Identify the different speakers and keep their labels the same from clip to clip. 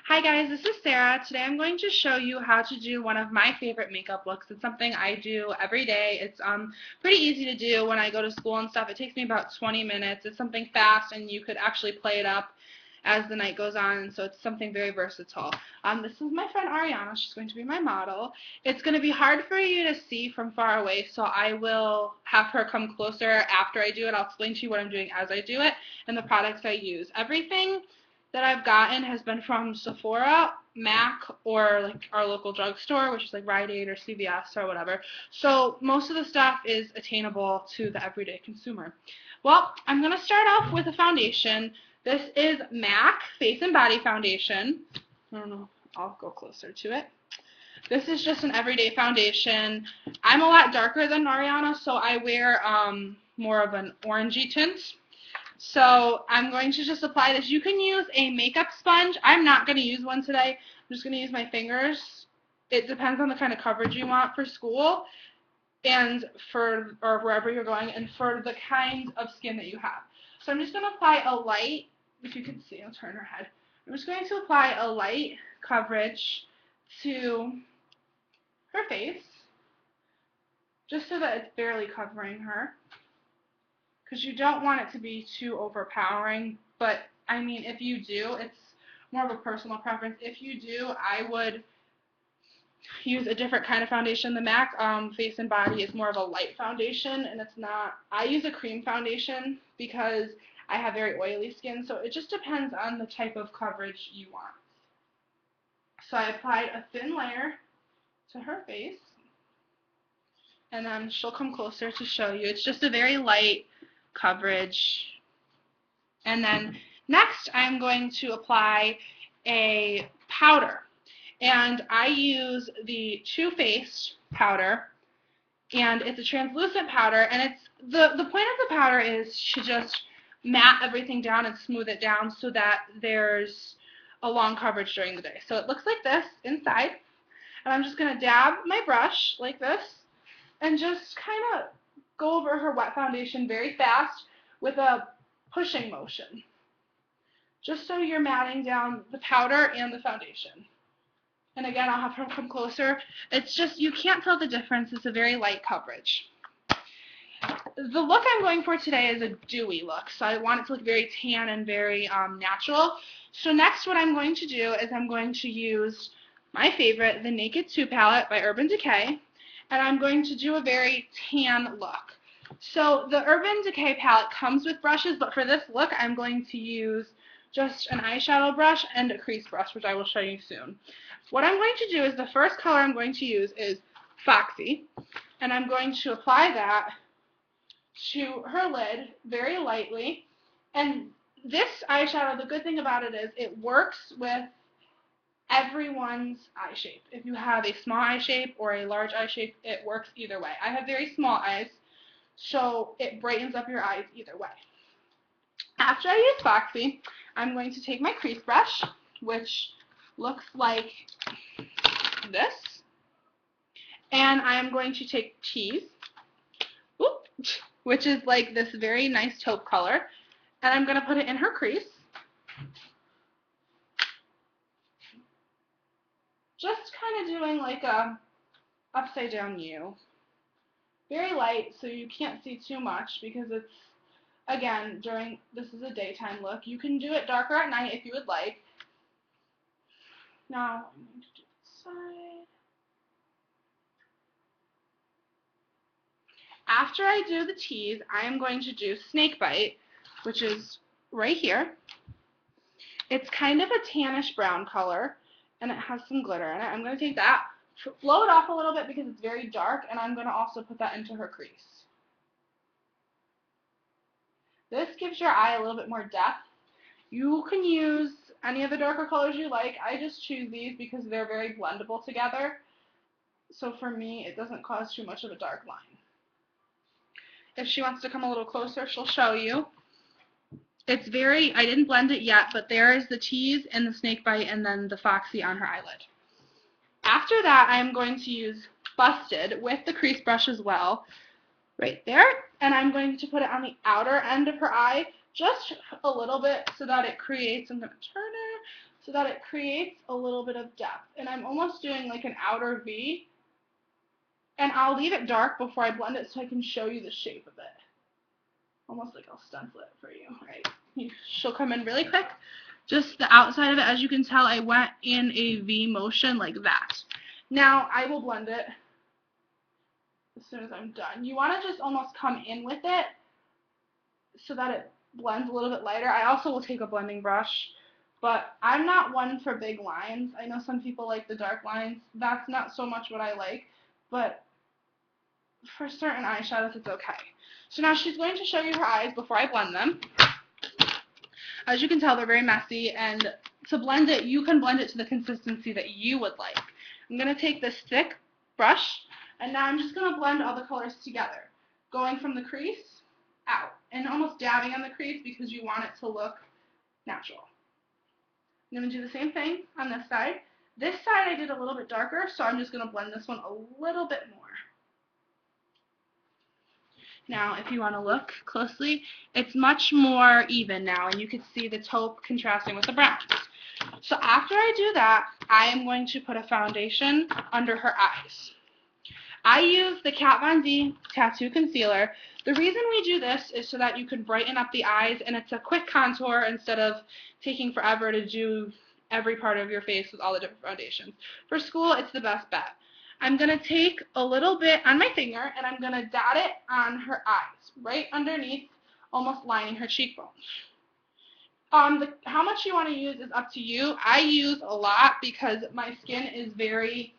Speaker 1: Hi guys, this is Sarah. Today I'm going to show you how to do one of my favorite makeup looks. It's something I do every day. It's pretty easy to do when I go to school and stuff. It takes me about 20 minutes. It's something fast and you could actually play it up as the night goes on, and so it's something very versatile. This is my friend Ariana. She's going to be my model. It's going to be hard for you to see from far away, so I will have her come closer after I do it. I'll explain to you what I'm doing as I do it and the products I use. Everything that I've gotten has been from Sephora, MAC, or like our local drugstore, which is like Rite Aid or CVS or whatever. So most of the stuff is attainable to the everyday consumer. Well, I'm going to start off with a foundation. This is MAC Face and Body Foundation. I don't know, I'll go closer to it. This is just an everyday foundation. I'm a lot darker than Ariana, so I wear more of an orangey tint. So I'm going to just apply this. You can use a makeup sponge. I'm not going to use one today. I'm just going to use my fingers. It depends on the kind of coverage you want for school and or wherever you're going and for the kind of skin that you have. So I'm just going to apply a light, if you can see, I'll turn her head. I'm just going to apply a light coverage to her face, just so that it's barely covering her, because you don't want it to be too overpowering. But I mean, if you do, it's more of a personal preference. If you do, I would use a different kind of foundation. The MAC Face and Body is more of a light foundation, and it's not. I use a cream foundation because I have very oily skin, so it just depends on the type of coverage you want. So I applied a thin layer to her face, and then she'll come closer to show you. It's just a very light coverage. And then next I'm going to apply a powder. And I use the Too Faced powder, and it's a translucent powder, and it's the point of the powder is to just matte everything down and smooth it down so that there's a long coverage during the day. So it looks like this inside, and I'm just going to dab my brush like this and just kind of go over her wet foundation very fast with a pushing motion, just so you're matting down the powder and the foundation. And again, I'll have her come closer. It's just, you can't tell the difference. It's a very light coverage. The look I'm going for today is a dewy look, so I want it to look very tan and very natural. So next what I'm going to do is I'm going to use my favorite, the Naked 2 palette by Urban Decay, and I'm going to do a very tan look. So the Urban Decay palette comes with brushes, but for this look I'm going to use just an eyeshadow brush and a crease brush, which I will show you soon. What I'm going to do is the first color I'm going to use is Foxy, and I'm going to apply that to her lid very lightly. And this eyeshadow, the good thing about it is it works with everyone's eye shape. If you have a small eye shape or a large eye shape, it works either way. I have very small eyes, so it brightens up your eyes either way. After I use Foxy, I'm going to take my crease brush, which looks like this, and I am going to take Tease, which is like this very nice taupe color, and I'm going to put it in her crease. Just kind of doing like a upside down U. Very light, so you can't see too much because it's, again, this is a daytime look. You can do it darker at night if you would like. Now, I'm going to do this side. After I do the tease, I am going to do Snake Bite, which is right here. It's kind of a tannish brown color, and it has some glitter in it. I'm going to take that, blow it off a little bit because it's very dark, and I'm going to also put that into her crease. This gives your eye a little bit more depth. You can use any of the darker colors you like. I just choose these because they're very blendable together. So for me, it doesn't cause too much of a dark line. If she wants to come a little closer, she'll show you. It's very, I didn't blend it yet, but there is the Tease and the Snake Bite and then the Foxy on her eyelid. After that, I'm going to use Busted with the crease brush as well, right there. And I'm going to put it on the outer end of her eye, just a little bit so that it creates, I'm going to turn her, so that it creates a little bit of depth. And I'm almost doing like an outer V, and I'll leave it dark before I blend it so I can show you the shape of it. Almost like I'll stencil it for you. All right. She'll come in really quick. Just the outside of it, as you can tell, I went in a V motion like that. Now I will blend it as soon as I'm done. You want to just almost come in with it so that it blends a little bit lighter. I also will take a blending brush, but I'm not one for big lines. I know some people like the dark lines. That's not so much what I like, but for certain eyeshadows, it's okay. So now she's going to show you her eyes before I blend them. As you can tell, they're very messy, and to blend it, you can blend it to the consistency that you would like. I'm going to take this thick brush, and now I'm just going to blend all the colors together, going from the crease out, and almost dabbing on the crease because you want it to look natural. I'm going to do the same thing on this side. This side I did a little bit darker, so I'm just going to blend this one a little bit more. Now, if you want to look closely, it's much more even now, and you can see the taupe contrasting with the browns. So after I do that, I am going to put a foundation under her eyes. I use the Kat Von D Tattoo Concealer. The reason we do this is so that you can brighten up the eyes, and it's a quick contour instead of taking forever to do every part of your face with all the different foundations. For school, it's the best bet. I'm going to take a little bit on my finger, and I'm going to dot it on her eyes, right underneath, almost lining her cheekbones. How much you want to use is up to you. I use a lot because my skin is very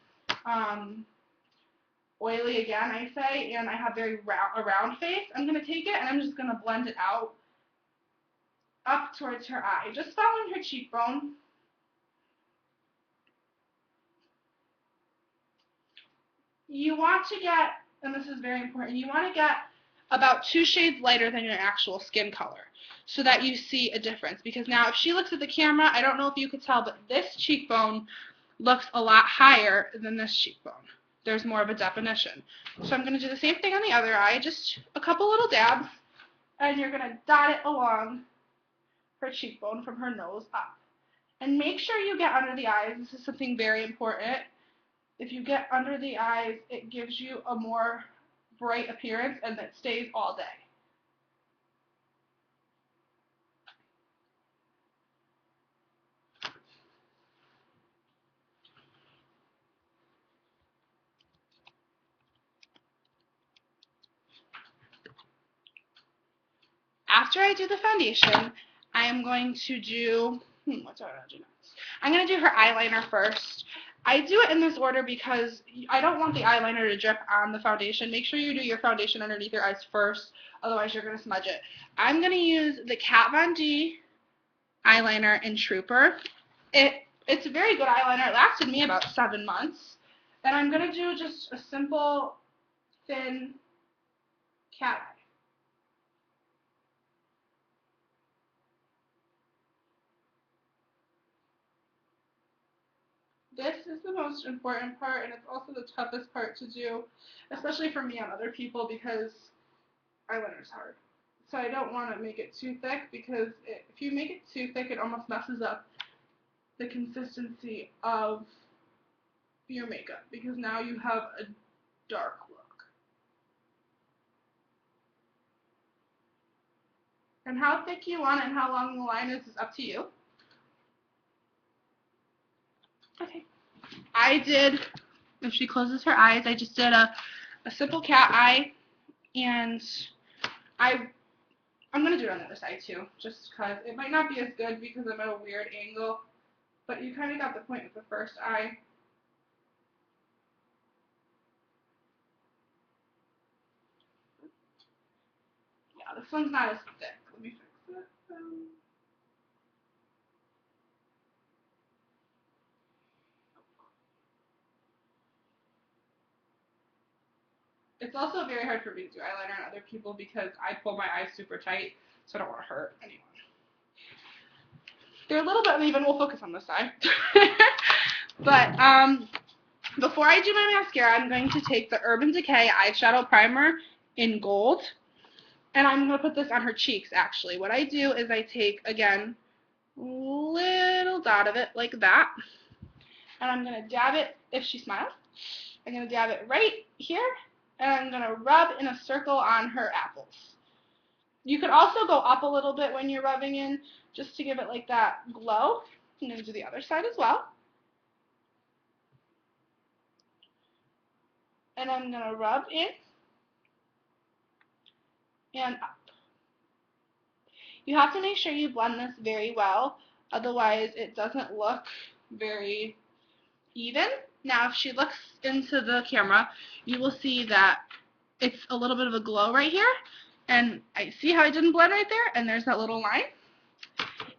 Speaker 1: oily, again, I say, and I have very a round face. I'm going to take it, and I'm just going to blend it out up towards her eye, just following her cheekbone. You want to get, and this is very important, you want to get about 2 shades lighter than your actual skin color so that you see a difference. Because now if she looks at the camera, I don't know if you could tell, but this cheekbone looks a lot higher than this cheekbone. There's more of a definition. So I'm going to do the same thing on the other eye, just a couple little dabs, and you're going to dot it along her cheekbone from her nose up. And make sure you get under the eyes. This is something very important. If you get under the eyes, it gives you a more bright appearance, and it stays all day. After I do the foundation, I am going to do, what's what I want to do next? I'm going to do her eyeliner first. I do it in this order because I don't want the eyeliner to drip on the foundation. Make sure you do your foundation underneath your eyes first, otherwise you're going to smudge it. I'm going to use the Kat Von D eyeliner in Trooper. It's a very good eyeliner. It lasted me about 7 months. And I'm going to do just a simple, thin cat eye. This is the most important part, and it's also the toughest part to do, especially for me and other people, because eyeliner is hard. So I don't want to make it too thick, because if you make it too thick, it almost messes up the consistency of your makeup, because now you have a dark look. And how thick you want it and how long the line is up to you. Okay. If she closes her eyes, I just did a simple cat eye, and I'm going to do it on the other side too, just because it might not be as good because I'm at a weird angle, but you kind of got the point with the first eye. Yeah, this one's not as thick. Let me fix it. It's also very hard for me to do eyeliner on other people because I pull my eyes super tight, so I don't want to hurt anyone. They're a little bit uneven. We'll focus on this side. But before I do my mascara, I'm going to take the Urban Decay Eyeshadow Primer in gold, and I'm going to put this on her cheeks, actually. What I do is I take, again, little out of it like that. And I'm going to dab it, if she smiles, I'm going to dab it right here, and I'm going to rub in a circle on her apples. You could also go up a little bit when you're rubbing in, just to give it like that glow. I'm going to do the other side as well. And I'm going to rub in and up. You have to make sure you blend this very well, otherwise it doesn't look very even. Now if she looks into the camera, you will see that it's a little bit of a glow right here, and I see how I didn't blend right there, and there's that little line.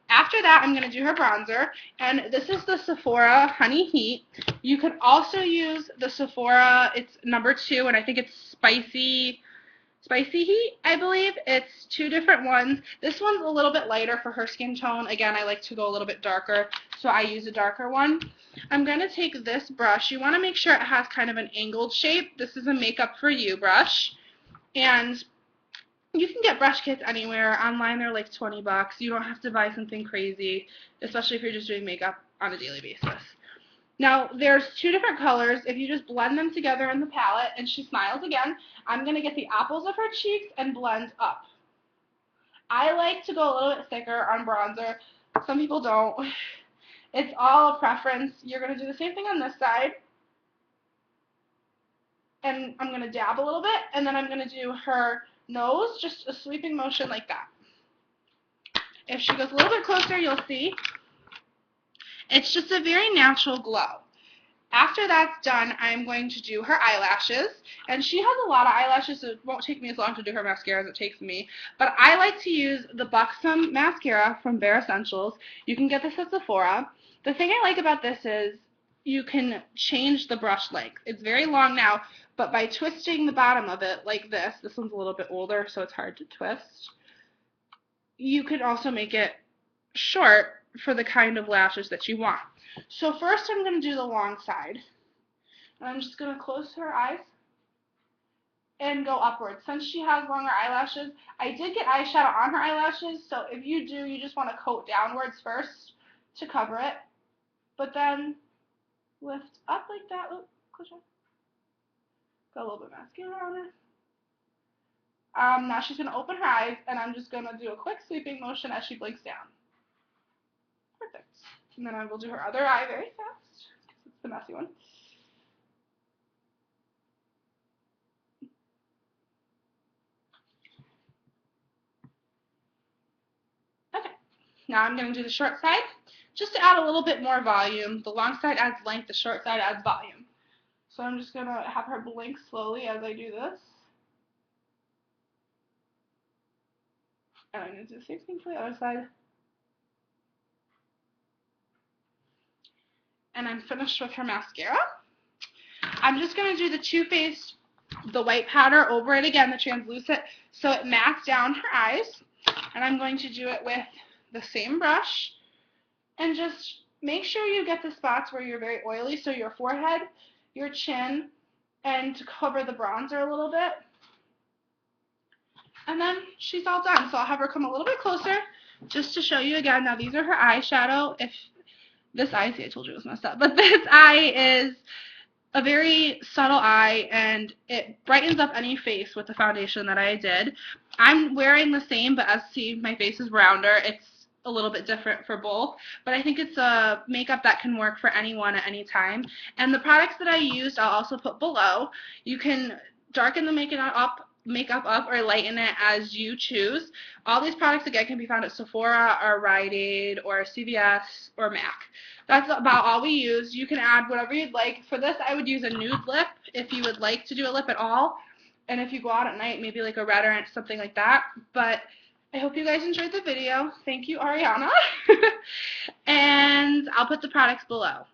Speaker 1: After that, I'm going to do her bronzer, and this is the Sephora Honey Heat. You could also use the Sephora, it's number 2, and I think it's Spicy Heat, I believe. It's 2 different ones. This one's a little bit lighter for her skin tone. Again, I like to go a little bit darker, so I use a darker one. I'm going to take this brush. You want to make sure it has kind of an angled shape. This is a Makeup For You brush, and you can get brush kits anywhere. Online they're like 20 bucks. You don't have to buy something crazy, especially if you're just doing makeup on a daily basis. Now, there's 2 different colors. If you just blend them together in the palette, and she smiles again, I'm going to get the apples of her cheeks and blend up. I like to go a little bit thicker on bronzer. Some people don't. It's all a preference. You're going to do the same thing on this side. And I'm going to dab a little bit, and then I'm going to do her nose, just a sweeping motion like that. If she goes a little bit closer, you'll see it's just a very natural glow. After that's done, I'm going to do her eyelashes, and she has a lot of eyelashes, so it won't take me as long to do her mascara as it takes me, but I like to use the Buxom Mascara from Bare Essentials. You can get this at Sephora. The thing I like about this is you can change the brush length. It's very long now, but by twisting the bottom of it like this one's a little bit older, so it's hard to twist, you could also make it short for the kind of lashes that you want. So first I'm going to do the long side. And I'm just going to close her eyes and go upwards. Since she has longer eyelashes, I did get eyeshadow on her eyelashes, so if you do, you just want to coat downwards first to cover it. But then lift up like that. Oop, close your eyes. Got a little bit of mascara on her. Now she's going to open her eyes, and I'm just going to do a quick sweeping motion as she blinks down. Perfect. And then I will do her other eye very fast. It's the messy one. Okay. Now I'm going to do the short side, just to add a little bit more volume. The long side adds length, the short side adds volume. So I'm just going to have her blink slowly as I do this. And I'm going to do the same thing for the other side. And I'm finished with her mascara. I'm just going to do the Too Faced, the white powder over it again, the translucent, so it mats down her eyes. And I'm going to do it with the same brush. And just make sure you get the spots where you're very oily, so your forehead, your chin, and to cover the bronzer a little bit. And then she's all done. So I'll have her come a little bit closer just to show you again. Now these are her eyeshadow. If this eye, see, I told you it was messed up, but this eye is a very subtle eye, and it brightens up any face with the foundation that I did. I'm wearing the same, but as see, my face is rounder. It's a little bit different for both, but I think it's a makeup that can work for anyone at any time. And the products that I used, I'll also put below. You can darken the makeup up or lighten it as you choose. All these products, again, can be found at Sephora or Rite Aid or CVS or MAC. That's about all we use. You can add whatever you'd like. For this, I would use a nude lip if you would like to do a lip at all. And if you go out at night, maybe like a red or something like that. But I hope you guys enjoyed the video. Thank you, Ariana. And I'll put the products below.